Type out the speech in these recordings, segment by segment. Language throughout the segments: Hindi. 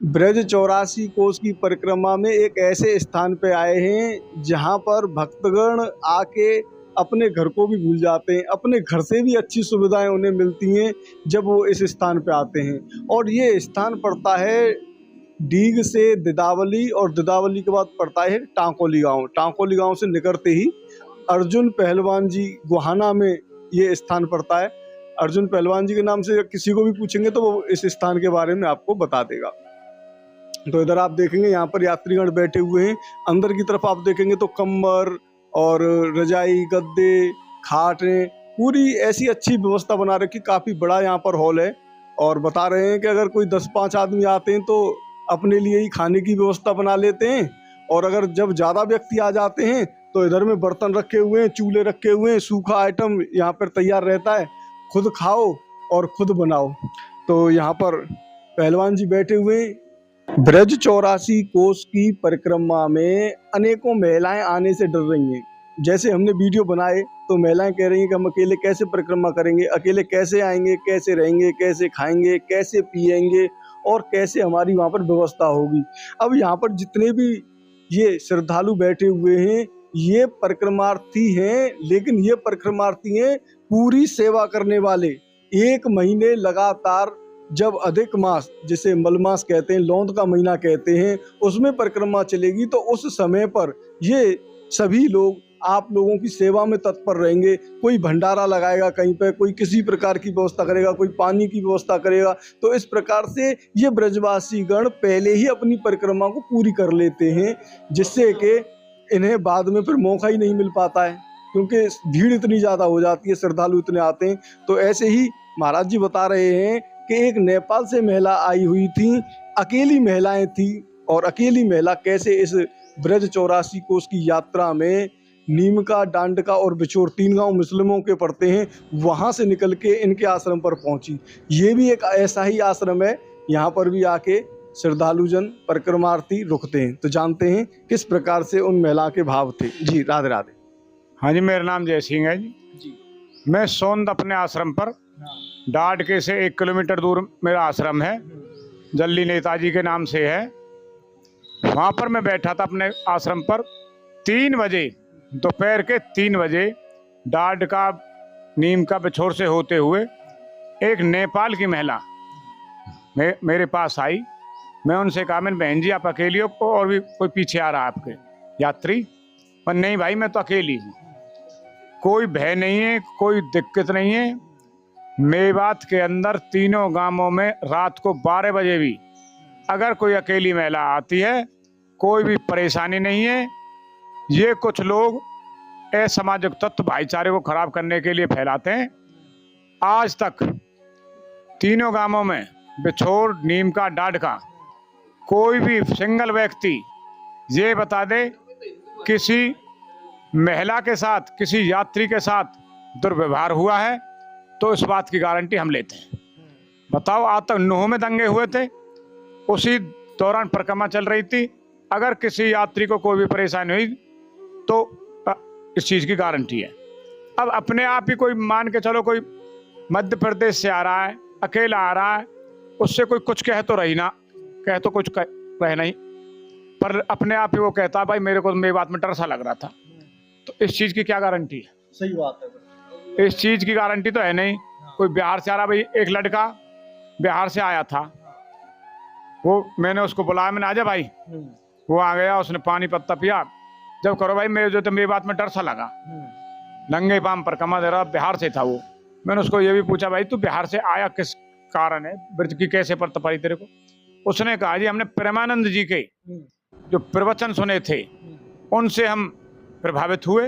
ब्रज 84 कोस की परिक्रमा में एक ऐसे स्थान पे आए हैं जहां पर भक्तगण आके अपने घर को भी भूल जाते हैं, अपने घर से भी अच्छी सुविधाएं उन्हें मिलती हैं जब वो इस स्थान पे आते हैं। और ये स्थान पड़ता है डीग से दिदावली, और दिदावली के बाद पड़ता है टांकोली गांव। टांकोली गांव से निकलते ही अर्जुन पहलवान जी गोहाना में ये स्थान पड़ता है। अर्जुन पहलवान जी के नाम से किसी को भी पूछेंगे तो वो इस स्थान के बारे में आपको बता देगा। तो इधर आप देखेंगे यहाँ पर यात्रीगण बैठे हुए हैं। अंदर की तरफ आप देखेंगे तो कंबल और रजाई, गद्दे, खाटें, पूरी ऐसी अच्छी व्यवस्था बना रखी। काफ़ी बड़ा यहाँ पर हॉल है और बता रहे हैं कि अगर कोई 10-5 आदमी आते हैं तो अपने लिए ही खाने की व्यवस्था बना लेते हैं, और अगर जब ज़्यादा व्यक्ति आ जाते हैं तो इधर में बर्तन रखे हुए हैं, चूल्हे रखे हुए हैं, सूखा आइटम यहाँ पर तैयार रहता है, खुद खाओ और खुद बनाओ। तो यहाँ पर पहलवान जी बैठे हुए हैं। ब्रज 84 कोस की परिक्रमा में अनेकों महिलाएं आने से डर रही हैं। जैसे हमने वीडियो बनाए तो महिलाएं कह रही हैं कि हम अकेले कैसे परिक्रमा करेंगे, अकेले कैसे आएंगे, कैसे रहेंगे, कैसे खाएंगे, कैसे पिएंगे और कैसे हमारी वहाँ पर व्यवस्था होगी। अब यहाँ पर जितने भी ये श्रद्धालु बैठे हुए हैं ये परिक्रमार्थी हैं, लेकिन ये परिक्रमार्थी हैं पूरी सेवा करने वाले। 1 महीने लगातार, जब अधिक मास जिसे मलमास कहते हैं, लौंद का महीना कहते हैं, उसमें परिक्रमा चलेगी तो उस समय पर ये सभी लोग आप लोगों की सेवा में तत्पर रहेंगे। कोई भंडारा लगाएगा कहीं पे, कोई किसी प्रकार की व्यवस्था करेगा, कोई पानी की व्यवस्था करेगा। तो इस प्रकार से ये ब्रजवासी गण पहले ही अपनी परिक्रमा को पूरी कर लेते हैं, जिससे कि इन्हें बाद में फिर मौका ही नहीं मिल पाता है, क्योंकि भीड़ इतनी ज़्यादा हो जाती है, श्रद्धालु इतने आते हैं। तो ऐसे ही महाराज जी बता रहे हैं कि एक नेपाल से महिला आई हुई थी, अकेली महिलाएं थी, और अकेली महिला कैसे इस ब्रज 84 कोस की यात्रा में नीमका, डांडका और बिछोर 3 गांव मुस्लिमों के पड़ते हैं, वहां से निकल के इनके आश्रम पर पहुंची। ये भी एक ऐसा ही आश्रम है, यहाँ पर भी आके श्रद्धालुजन परिक्रमार्थी रुकते हैं। तो जानते हैं किस प्रकार से उन महिला के भाव थे। जी राधे राधे। हाँ जी, मेरा नाम जय सिंह है जी। मैं सोंद अपने आश्रम पर डाडके से 1 किलोमीटर दूर मेरा आश्रम है, जल्दी नेताजी के नाम से है। वहाँ पर मैं बैठा था अपने आश्रम पर। 3 बजे, दोपहर के 3 बजे डाडका नीम का बिछोर से होते हुए एक नेपाल की महिला मेरे पास आई। मैं उनसे कहा, मैंने बहन जी आप अकेली हो और भी कोई पीछे आ रहा है आपके यात्री? पर नहीं भाई, मैं तो अकेली हूँ, कोई भय नहीं है, कोई दिक्कत नहीं है। मेवात के अंदर तीनों गांवों में रात को 12 बजे भी अगर कोई अकेली महिला आती है, कोई भी परेशानी नहीं है। ये कुछ लोग असामाजिक तत्व भाईचारे को खराब करने के लिए फैलाते हैं। आज तक तीनों गांवों में बिछोर, नीमका, डाडका कोई भी सिंगल व्यक्ति ये बता दे किसी महिला के साथ, किसी यात्री के साथ दुर्व्यवहार हुआ है, तो इस बात की गारंटी हम लेते हैं। बताओ, आज तक नूह में दंगे हुए थे, उसी दौरान परिक्रमा चल रही थी। अगर किसी यात्री को कोई भी परेशानी हुई तो इस चीज़ की गारंटी है। अब अपने आप ही कोई मान के चलो, कोई मध्य प्रदेश से आ रहा है, अकेला आ रहा है, उससे कोई कुछ कह तो रही ना, कह तो कुछ रहे नहीं, पर अपने आप ही वो कहता भाई मेरे को मेरी बात में डर सा लग रहा था। तो इस चीज़ की क्या गारंटी है? सही बात है। इस चीज़ की गारंटी तो है नहीं। कोई बिहार से आ रहा, भाई एक लड़का बिहार से आया था, वो मैंने उसको बुलाया, मैंने आजा भाई, वो आ गया, उसने पानी पत्ता पिया। जब करो भाई, मेरे जो तो मेरी बात में डर सा लगा, नंगे पाम परिक्रमा दे रहा, बिहार से था वो। मैंने उसको ये भी पूछा, भाई तू बिहार से आया किस कारण है, ब्रज की कैसे पड़ता पड़ी तेरे को? उसने कहा जी हमने प्रेमानंद जी के जो प्रवचन सुने थे उनसे हम प्रभावित हुए।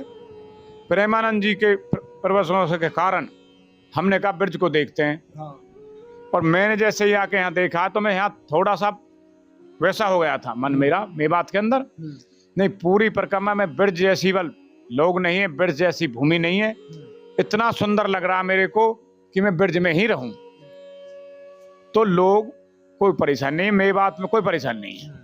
प्रेमानंद जी के प्रवचनों के कारण हमने कहा ब्रज को देखते हैं। और मैंने जैसे ही आके यहाँ देखा तो मैं यहाँ थोड़ा सा वैसा हो गया था मन मेरा, मेवात के अंदर। नहीं, पूरी परिक्रमा में ब्रज जैसी बल लोग नहीं है, ब्रज जैसी भूमि नहीं है। इतना सुंदर लग रहा मेरे को कि मैं ब्रज में ही रहूं। तो लोग कोई परेशानी नहीं, मेवात में कोई परेशानी नहीं है।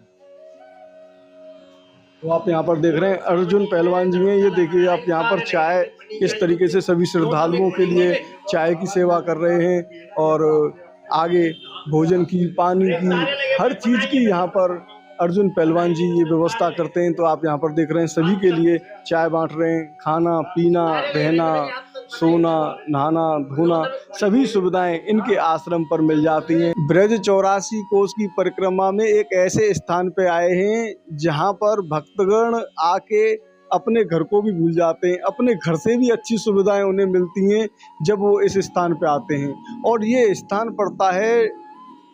तो आप यहाँ पर देख रहे हैं अर्जुन पहलवान जी हैं। ये देखिए आप यहाँ पर चाय किस तरीके से सभी श्रद्धालुओं के लिए चाय की सेवा कर रहे हैं, और आगे भोजन की, पानी की, हर चीज़ की यहाँ पर अर्जुन पहलवान जी ये व्यवस्था करते हैं। तो आप यहाँ पर देख रहे हैं सभी के लिए चाय बांट रहे हैं, खाना पीना, रहना, सोना, नहाना, धोना, सभी सुविधाएं इनके आश्रम पर मिल जाती हैं। ब्रज 84 कोस की परिक्रमा में एक ऐसे स्थान पे आए हैं जहाँ पर भक्तगण आके अपने घर को भी भूल जाते हैं, अपने घर से भी अच्छी सुविधाएं उन्हें मिलती हैं जब वो इस स्थान पे आते हैं। और ये स्थान पड़ता है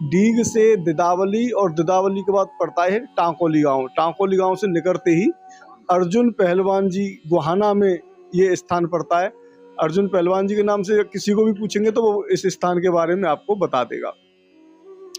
डीग से दिदावली, और दिदावली के बाद पड़ता है टांकोली गांव। टांकोली गांव से निकलते ही अर्जुन पहलवान जी गोहाना में ये स्थान पड़ता है। अर्जुन पहलवान जी के नाम से किसी को भी पूछेंगे तो वो इस स्थान के बारे में आपको बता देगा।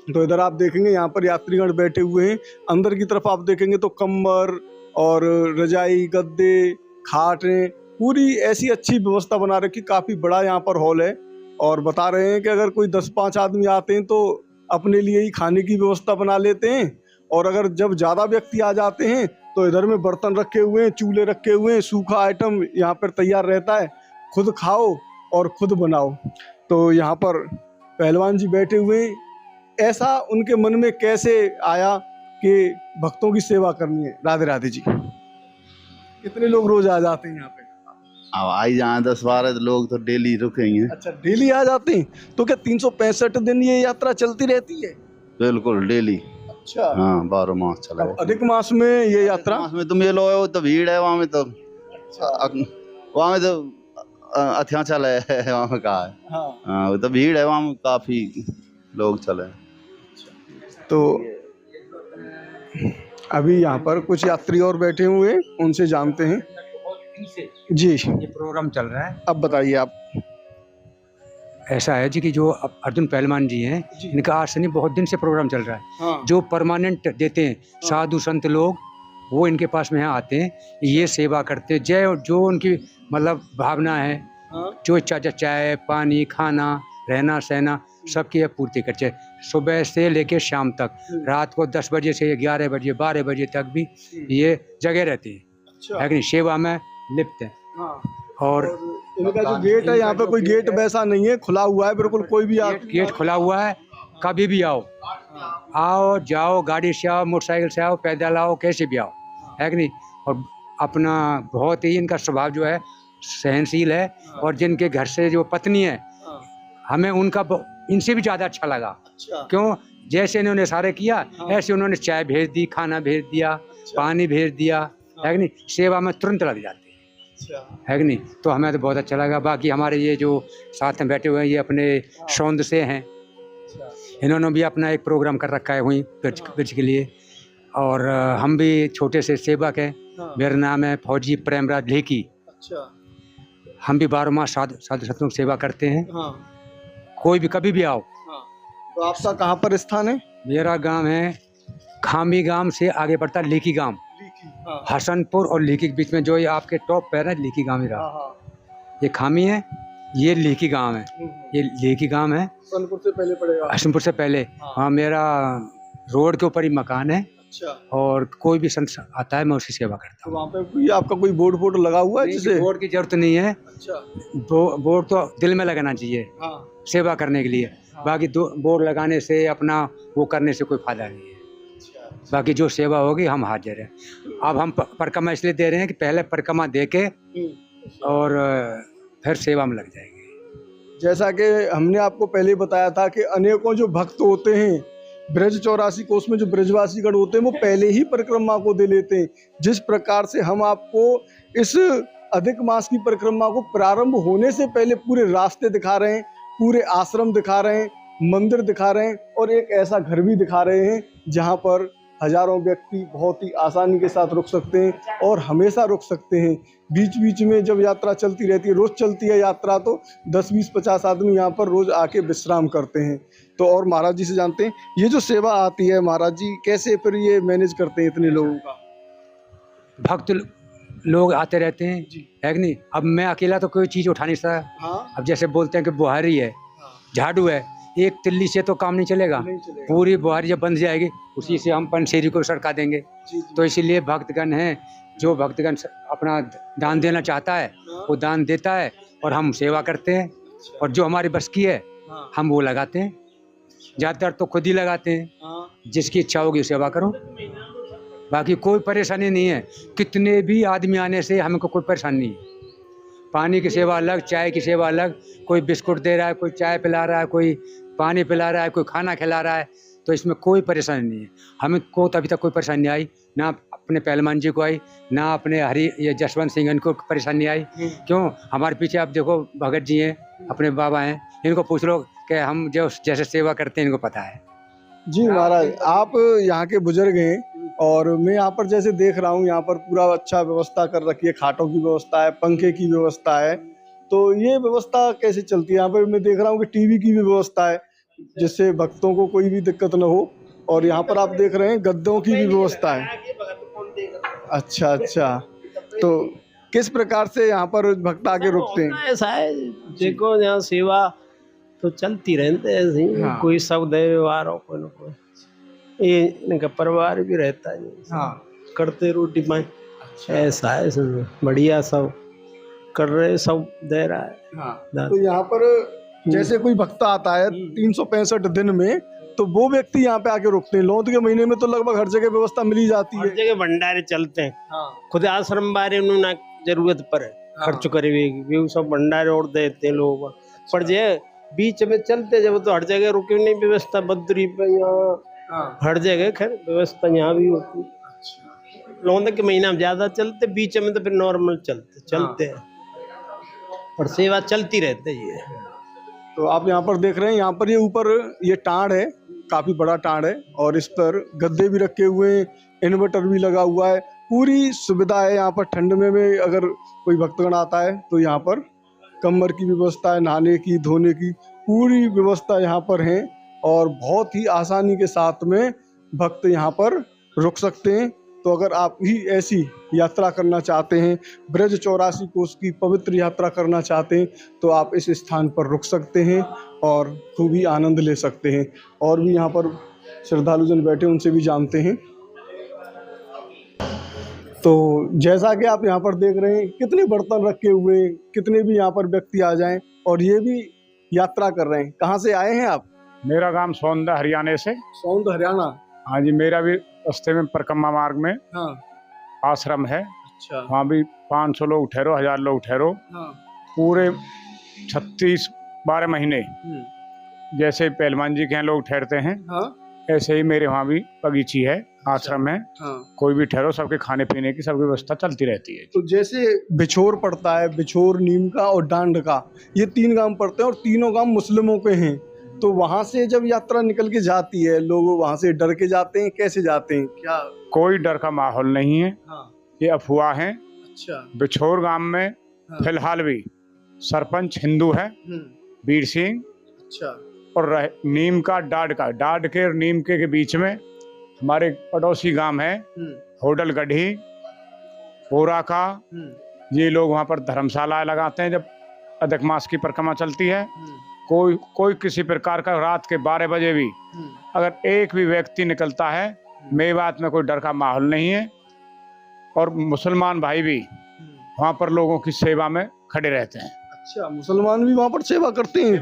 तो इधर आप देखेंगे यहाँ पर यात्रीगण बैठे हुए हैं। अंदर की तरफ आप देखेंगे तो कंबल और रजाई, गद्दे, खाटें, पूरी ऐसी अच्छी व्यवस्था बना रखी। काफ़ी बड़ा यहाँ पर हॉल है और बता रहे हैं कि अगर कोई 10-5 आदमी आते हैं तो अपने लिए ही खाने की व्यवस्था बना लेते हैं, और अगर जब ज़्यादा व्यक्ति आ जाते हैं तो इधर में बर्तन रखे हुए हैं, चूल्हे रखे हुए हैं, सूखा आइटम यहाँ पर तैयार रहता है, खुद खाओ और खुद बनाओ। तो यहाँ पर पहलवान जी बैठे हुए हैं। ऐसा उनके मन में कैसे आया कि भक्तों की सेवा करनी है? राधे राधे जी। कितने लोग रोज आ जाते हैं यहाँ पे? अब आई जाए 10-12 लोग तो डेली रुकेंगे। अच्छा, डेली आ जाते हैं? तो क्या 365 दिन ये यात्रा चलती रहती है? बिल्कुल डेली। अच्छा हाँ, 12 मास चला। अधिक मास में ये यात्रा? मास में तो मेलो है, तो भीड़ है वहाँ में, तो वहाँ में तो अथिया चला है वहाँ में, कहा है। हाँ, वो तो भीड़ है वहाँ में, काफी लोग चले। तो अभी यहाँ पर कुछ यात्री और बैठे हुए हैं, उनसे जानते हैं। जी, ये प्रोग्राम चल रहा है। अब बताइए आप। ऐसा है जी कि जो अर्जुन पहलवान जी हैं, इनका आज से नहीं बहुत दिन से प्रोग्राम चल रहा है। हाँ। जो परमानेंट देते हैं साधु संत लोग, वो इनके पास में यहाँ आते हैं, ये सेवा करते हैं। जो उनकी मतलब भावना है, जो इच्छा, चाय पानी, खाना, रहना सहना, सबकी पूर्ति करते हैं। सुबह से लेकर शाम तक, रात को 10 बजे से 11 बजे 12 बजे तक भी ये जगह रहती है कि नहीं, सेवा में लिप्त है। और इनका जो गेट है यहाँ पे, कोई गेट वैसा नहीं है, खुला हुआ है बिल्कुल, कोई भी गेट खुला हुआ है, कभी भी आओ, आओ जाओ, गाड़ी से आओ, मोटरसाइकिल से आओ, पैदल आओ, कैसे भी आओ, है कि नहीं। और अपना बहुत ही इनका स्वभाव जो है सहनशील है। और जिनके घर से जो पत्नी है, हमें उनका इनसे भी ज़्यादा अच्छा लगा। क्यों? जैसे इन्होंने सारे किया, ऐसे उन्होंने चाय भेज दी, खाना भेज दिया, पानी भेज दिया, है कि नहीं। सेवा में तुरंत लग जाते हैं, है कि नहीं। तो हमें तो बहुत अच्छा लगा। बाकी हमारे ये जो साथ में बैठे हुए हैं, ये अपने सौंद से हैं। इन्होंने भी अपना एक प्रोग्राम कर रखा है वहीं ब्रज के लिए। और हम भी छोटे से सेवक हैं। मेरा नाम है फौजी प्रेमराज लेकी। हम भी 12 मास साधु संतों की सेवा करते हैं। कोई भी कभी भी आओ। तो आपका कहाँ पर स्थान है? मेरा गांव है खामी, गांव से आगे बढ़ता लेकी गांव, हसनपुर और लेकी के बीच में जो ये आपके टॉप पर है, लेकी गांव ही रहा। ये खामी है, ये लेकी गांव है, ये लेकी गांव है। हसनपुर से पहले पड़ेगा? हसनपुर से पहले। हाँ, मेरा रोड के ऊपर ही मकान है। और कोई भी संत आता है, मैं उसकी सेवा करता हूँ। तो वहाँ पे कोई आपका कोई बोर्ड लगा हुआ है? जिसे बोर्ड की जरूरत नहीं है। बोर्ड तो दिल में लगाना चाहिए सेवा करने के लिए। बाकी बोर्ड लगाने से, अपना वो करने से कोई फायदा नहीं है। बाकी जो सेवा होगी हम हाजिर हैं। अब हम परिक्रमा इसलिए दे रहे हैं कि पहले परिक्रमा दे के और फिर सेवा में लग जाएंगे। जैसा कि हमने आपको पहले बताया था कि अनेकों जो भक्त होते हैं ब्रज 84 कोस में, जो ब्रजवासीगण होते हैं, वो पहले ही परिक्रमा को दे लेते हैं। जिस प्रकार से हम आपको इस अधिक मास की परिक्रमा को प्रारंभ होने से पहले पूरे रास्ते दिखा रहे हैं, पूरे आश्रम दिखा रहे हैं, मंदिर दिखा रहे हैं, और एक ऐसा घर भी दिखा रहे हैं जहाँ पर हजारों व्यक्ति बहुत ही आसानी के साथ रुक सकते हैं और हमेशा रुक सकते हैं। बीच बीच में जब यात्रा चलती रहती है, रोज़ चलती है यात्रा, तो 10, 20, 50 आदमी यहाँ पर रोज़ आके विश्राम करते हैं। तो और महाराज जी से जानते हैं, ये जो सेवा आती है महाराज जी, कैसे फिर ये मैनेज करते हैं इतने लोगों का? भक्त लोग आते रहते हैं, है कि नहीं। अब मैं अकेला तो कोई चीज़ उठा नहीं सकता। अब जैसे बोलते हैं कि बुहारी है, झाड़ू है, एक तिल्ली से तो काम नहीं चलेगा। पूरी बुहारी जब बंध जाएगी, उसी से हम पंसेरी को सरका देंगे। तो इसीलिए भक्तगण हैं, जो भक्तगण अपना दान देना चाहता है वो दान देता है, और हम सेवा करते हैं। और जो हमारी बस की है हम वो लगाते हैं। ज़्यादातर तो खुद ही लगाते हैं, जिसकी इच्छा होगी सेवा करो, बाकी कोई परेशानी नहीं है। कितने भी आदमी आने से हमको कोई परेशानी नहीं है। पानी की सेवा अलग, चाय की सेवा अलग, कोई बिस्कुट दे रहा है, कोई चाय पिला रहा है, कोई पानी पिला रहा है, कोई खाना खिला रहा है, तो इसमें कोई परेशानी नहीं है। हमें को तो अभी तक कोई परेशानी नहीं आई, ना अपने पहलवान जी को आई, ना अपने ये जसवंत सिंह इनको परेशानी आई। क्यों? हमारे पीछे आप देखो भगत जी हैं, अपने बाबा हैं, इनको पूछ लो कि हम जो जैसे सेवा करते हैं इनको पता है। जी महाराज, आप यहाँ के बुजुर्ग हैं और मैं यहाँ पर जैसे देख रहा हूँ, यहाँ पर पूरा अच्छा व्यवस्था कर रखी है, खाटों की व्यवस्था है, पंखे की व्यवस्था है। तो ये व्यवस्था कैसे चलती है? यहाँ पर मैं देख रहा हूँ कि टीवी की भी व्यवस्था है, जिससे भक्तों को कोई भी दिक्कत न हो। और यहाँ पर आप देख रहे हैं गद्दों की भी व्यवस्था है। अच्छा अच्छा, तो किस प्रकार से यहाँ पर भक्त आके रुकते हैं? ऐसा है, देखो यहाँ सेवा तो चलती रहते हैं ऐसे ही। कोई सब दे व्यवहार हो, कोई ना कोई ये इनका परिवार भी रहता है, करते रोटी पाए। ऐसा है, सब बढ़िया, सब कर रहे, सब दे रहा है। तो यहाँ पर जैसे कोई भक्त आता है 365 दिन में, तो वो व्यक्ति यहाँ पे आके रुकते हैं। लौट के महीने में तो लगभग हर जगह व्यवस्था मिली जाती है, हर जगह भंडारे चलते हैं। खुद आश्रम बारे उन्होंने जरूरत पर खर्च करे भी सब भंडारे और देते हैं लोग। पर जे बीच में चलते जब तो हर जगह रुके नहीं, व्यवस्था बद्री पे यहाँ हर जगह खैर व्यवस्था यहाँ भी होती है। लौंद के महीना में ज्यादा चलते, बीच में तो फिर नॉर्मल चलते हैं, और सेवा चलती रहती है। तो आप यहाँ पर देख रहे हैं, यहाँ पर ये ऊपर ये टाड़ है, काफी बड़ा टाड़ है, और इस पर गद्दे भी रखे हुए हैं, इन्वर्टर भी लगा हुआ है, पूरी सुविधा है यहाँ पर। ठंड में अगर कोई भक्तगण आता है तो यहाँ पर कमर की व्यवस्था है, नहाने की, धोने की पूरी व्यवस्था यहाँ पर है, और बहुत ही आसानी के साथ में भक्त यहाँ पर रुक सकते हैं। तो अगर आप भी ऐसी यात्रा करना चाहते हैं, ब्रज 84 कोस की पवित्र यात्रा करना चाहते हैं, तो आप इस स्थान पर रुक सकते हैं और खूब ही आनंद ले सकते हैं। और भी यहाँ पर श्रद्धालुजन बैठे, उनसे भी जानते हैं। तो जैसा कि आप यहाँ पर देख रहे हैं, कितने बर्तन रखे हुए हैं, कितने भी यहाँ पर व्यक्ति आ जाएं और ये भी यात्रा कर रहे हैं। कहाँ से आए हैं आप? मेरा गांव सोंद हरियाणा से। सोंद हरियाणा? हाँ जी, मेरा भी रास्ते में परिक्रमा मार्ग में आश्रम है। अच्छा। वहाँ भी 500 लोग ठहरो, 1000 लोग ठहरो। पूरे 36-12 महीने जैसे पहलवान जी के यहाँ लोग ठहरते हैं, ऐसे ही मेरे वहाँ भी बगीची है, आश्रम है। कोई भी ठहरो, सबके खाने पीने की सब व्यवस्था चलती रहती है। तो जैसे बिछोर पड़ता है, बिछोर, नीम का और डांड का, ये 3 गांव पड़ते हैं और तीनों गांव मुस्लिमों के हैं। तो वहाँ से जब यात्रा निकल के जाती है, लोग वहाँ से डर के जाते हैं, कैसे जाते हैं? क्या कोई डर का माहौल नहीं है, ये अफवाह है। अच्छा। बिछोर गांव में फिलहाल भी सरपंच हिंदू है, वीर सिंह। अच्छा। और नीम का, डाड के और नीम के बीच में हमारे पड़ोसी गांव है होडल गढ़ी, पोरा का। ये लोग वहाँ पर धर्मशाला लगाते हैं जब अधिक मास की परिक्रमा चलती है। कोई किसी प्रकार का रात के 12 बजे भी अगर एक भी व्यक्ति निकलता है, मेवात में कोई डर का माहौल नहीं है। और मुसलमान भाई भी वहाँ पर लोगों की सेवा में खड़े रहते हैं। अच्छा, मुसलमान भी वहाँ पर सेवा करते हैं?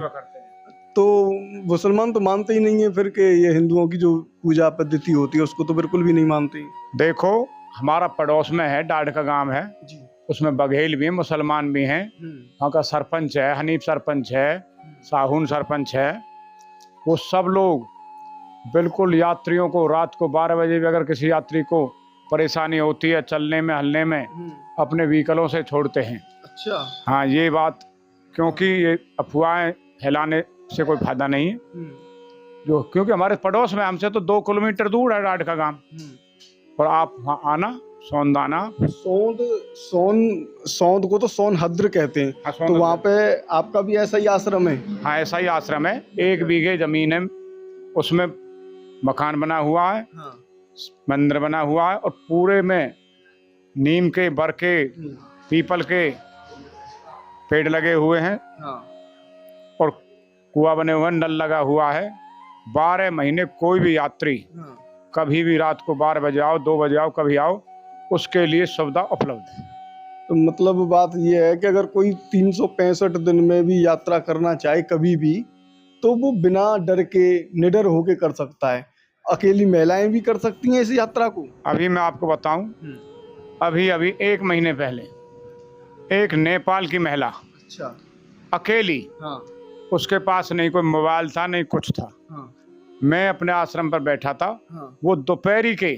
तो मुसलमान तो मानते ही नहीं है फिर के ये हिंदुओं की जो पूजा पद्धति होती है उसको तो बिल्कुल भी नहीं मानते। देखो, हमारा पड़ोस में है, डाड का गांव है जी। उसमें बघेल भी है, मुसलमान भी हैं। वहाँ का सरपंच है, हनीफ सरपंच है, साहून सरपंच है। वो सब लोग बिल्कुल यात्रियों को रात को 12 बजे भी अगर किसी यात्री को परेशानी होती है चलने में, हलने में, अपने व्हीकलों से छोड़ते हैं। अच्छा। हाँ, ये बात, क्योंकि ये अफवाहें फैलाने से कोई फायदा नहीं है। जो क्योंकि हमारे पड़ोस में, हमसे तो 2 किलोमीटर दूर है डाड का गांव। और आप वहाँ आना, सौंदाना। सौंद को तो सोनभद्र कहते हैं। हाँ, तो वहाँ पे आपका भी ऐसा ही आश्रम है? हाँ, ऐसा ही आश्रम है। 1 बीघे जमीन है, उसमें मकान बना हुआ है, मंदिर बना हुआ है, और पूरे में नीम के, बर के, पीपल के पेड़ लगे हुए हैं। और कुआं बने हुए हैं, नल लगा हुआ है। 12 महीने कोई भी यात्री कभी भी रात को 12 बजे आओ, 2 बजे आओ, कभी आओ, उसके लिए सुविधा उपलब्ध है। तो मतलब बात यह है कि अगर कोई 365 दिन में भी यात्रा करना चाहे कभी भी, तो वो बिना डर के निडर होके कर सकता है। अकेली महिलाएं भी कर सकती हैं इस यात्रा को। अभी मैं आपको बताऊं, अभी 1 महीने पहले एक नेपाल की महिला अच्छा। अकेली, हाँ। उसके पास नहीं कोई मोबाइल था नहीं कुछ था। हाँ। मैं अपने आश्रम पर बैठा था। हाँ। वो दोपहरी के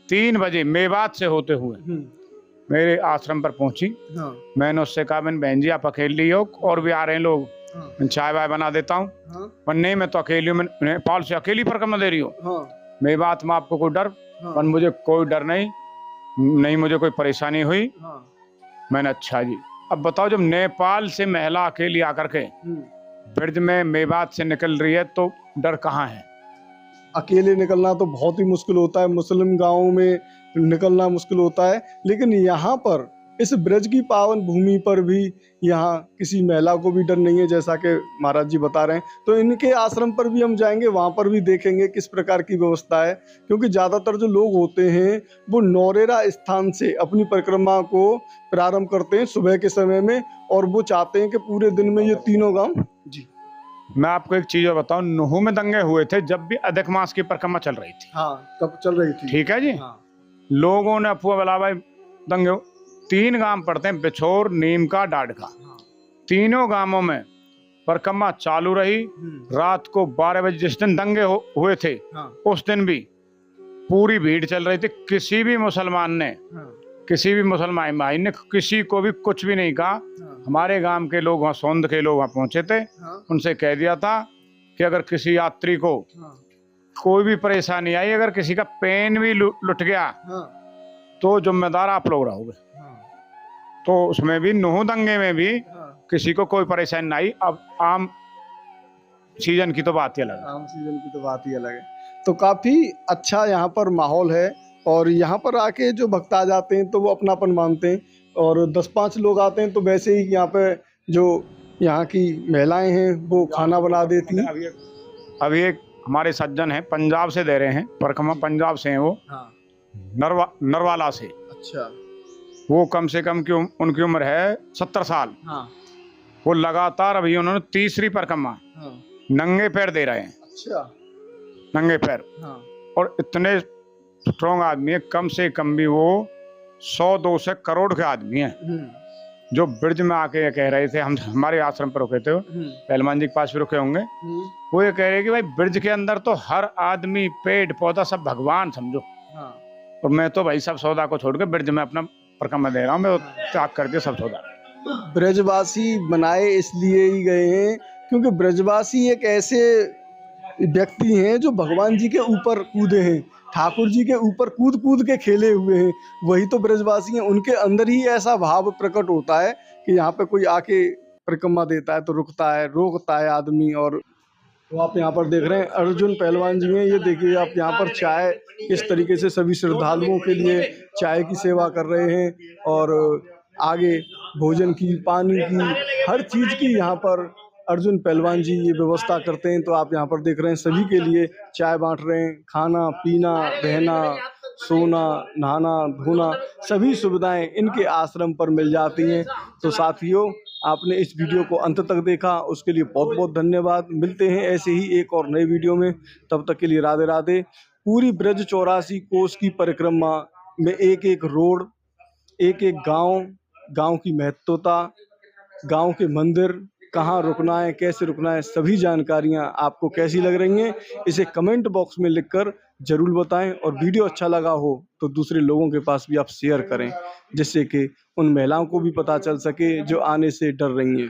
3 बजे मेवात से होते हुए मेरे आश्रम पर पहुंची। हाँ। मैंने उससे कहा, मैंने बहन जी आप अकेली हो और भी आ रहे हैं लोग, हाँ। मैं चाय वाय बना देता हूँ। हाँ। पर नहीं, मैं तो अकेली हूँ, मैं नेपाल से अकेली परिक्रमा दे रही हूँ। हाँ। मेवात में आपको कोई डर? हाँ। पर मुझे कोई डर नहीं, मुझे कोई परेशानी हुई। हाँ। मैंने अच्छा जी। अब बताओ, जब नेपाल से महिला अकेली आकर के ब्रज में मेवात से निकल रही है तो डर कहाँ है? अकेले निकलना तो बहुत ही मुश्किल होता है, मुस्लिम गांवों में निकलना मुश्किल होता है, लेकिन यहाँ पर इस ब्रज की पावन भूमि पर भी यहाँ किसी महिला को भी डर नहीं है, जैसा कि महाराज जी बता रहे हैं। तो इनके आश्रम पर भी हम जाएंगे, वहाँ पर भी देखेंगे किस प्रकार की व्यवस्था है, क्योंकि ज़्यादातर जो लोग होते हैं वो नौरेरा स्थान से अपनी परिक्रमा को प्रारंभ करते हैं सुबह के समय में, और वो चाहते हैं कि पूरे दिन में ये तीनों गाँव। जी, मैं आपको एक चीज बताऊं, नुहू में दंगे हुए थे जब भी अधिक मास की परिक्रमा चल रही थी। हाँ, कब चल रही थी? ठीक है जी। हाँ। लोगों ने अफवाह बोला भाई दंगे, 3 गांव पड़ते हैं, बिछोर, नीम का, डाडका। हाँ। तीनों गांवों में परिक्रमा चालू रही। रात को 12 बजे जिस दिन दंगे हुए थे, हाँ। उस दिन भी पूरी भीड़ चल रही थी। किसी भी मुसलमान ने, किसी भी मुसलमान भाई ने किसी को भी कुछ भी नहीं कहा। हमारे गांव के लोग, वहाँ सोंद के लोग वहाँ पहुंचे थे। उनसे कह दिया था कि अगर किसी यात्री को कोई भी परेशानी आई, अगर किसी का पेन भी लुट गया तो जिम्मेदार आप लोग रहोगे। तो उसमें भी नुहू दंगे में भी किसी को कोई परेशानी नहीं। अब आम सीजन की तो बात ही अलग है। आम सीजन की तो बात ही अलग है। तो काफी अच्छा यहाँ पर माहौल है, और यहाँ पर आके जो भक्त आ जाते हैं तो वो अपनापन मानते हैं, और 10-5 लोग आते हैं तो वैसे ही यहाँ पे जो यहाँ की महिलाएं हैं वो खाना बना देती हैं। अभी एक हमारे सज्जन हैं, पंजाब से दे रहे हैं परिक्रमा, पंजाब से हैं वो। हाँ। नरवाला से। अच्छा। वो कम से कम उनकी उम्र है 70 साल। हाँ। वो लगातार अभी उन्होंने 3री परिक्रमा नंगे पैर दे रहे हैं। अच्छा। नंगे पैर। हाँ। और इतने स्ट्रॉन्ग आदमी है, कम से कम भी वो 100-200 करोड़ के आदमी हैं, जो ब्रज में आके ये कह रहे थे। हम हमारे आश्रम पर रुके थे, पहलवान जी के पास भी रुके होंगे। वो ये कह रहे कि भाई ब्रज के अंदर तो हर आदमी, पेड़ पौधा सब भगवान समझो। हाँ। और मैं तो भाई सब सौदा को छोड़ के ब्रज में अपना परिक्रमा दे रहा हूँ, मैं त्याग करके सब सौदा। ब्रजवासी बनाए इसलिए ही गए हैं क्योंकि ब्रजवासी एक ऐसे व्यक्ति हैं जो भगवान जी के ऊपर कूदे हैं, ठाकुर जी के ऊपर कूद कूद के खेले हुए हैं। वही तो ब्रजवासी हैं। उनके अंदर ही ऐसा भाव प्रकट होता है कि यहाँ पे कोई आके परिक्रमा देता है तो रुकता है, रोकता है आदमी। और तो आप यहाँ पर देख रहे हैं अर्जुन पहलवान जी हैं। ये देखिए आप यहाँ पर चाय किस तरीके से सभी श्रद्धालुओं के लिए चाय की सेवा कर रहे हैं, और आगे भोजन की, पानी की, हर चीज़ की यहाँ पर अर्जुन पहलवान जी ये व्यवस्था करते हैं। तो आप यहाँ पर देख रहे हैं सभी के लिए चाय बांट रहे हैं। खाना पीना, रहना, सोना, नहाना, धोना, सभी सुविधाएं इनके आश्रम पर मिल जाती हैं। तो साथियों, आपने इस वीडियो को अंत तक देखा, उसके लिए बहुत बहुत धन्यवाद। मिलते हैं ऐसे ही एक और नए वीडियो में, तब तक के लिए राधे राधे। पूरी ब्रज 84 कोस की परिक्रमा में एक एक रोड, एक एक गांव की महत्वता, गांव के मंदिर, कहाँ रुकना है, कैसे रुकना है, सभी जानकारियाँ आपको कैसी लग रही हैं इसे कमेंट बॉक्स में लिखकर ज़रूर बताएं। और वीडियो अच्छा लगा हो तो दूसरे लोगों के पास भी आप शेयर करें, जिससे कि उन महिलाओं को भी पता चल सके जो आने से डर रही हैं।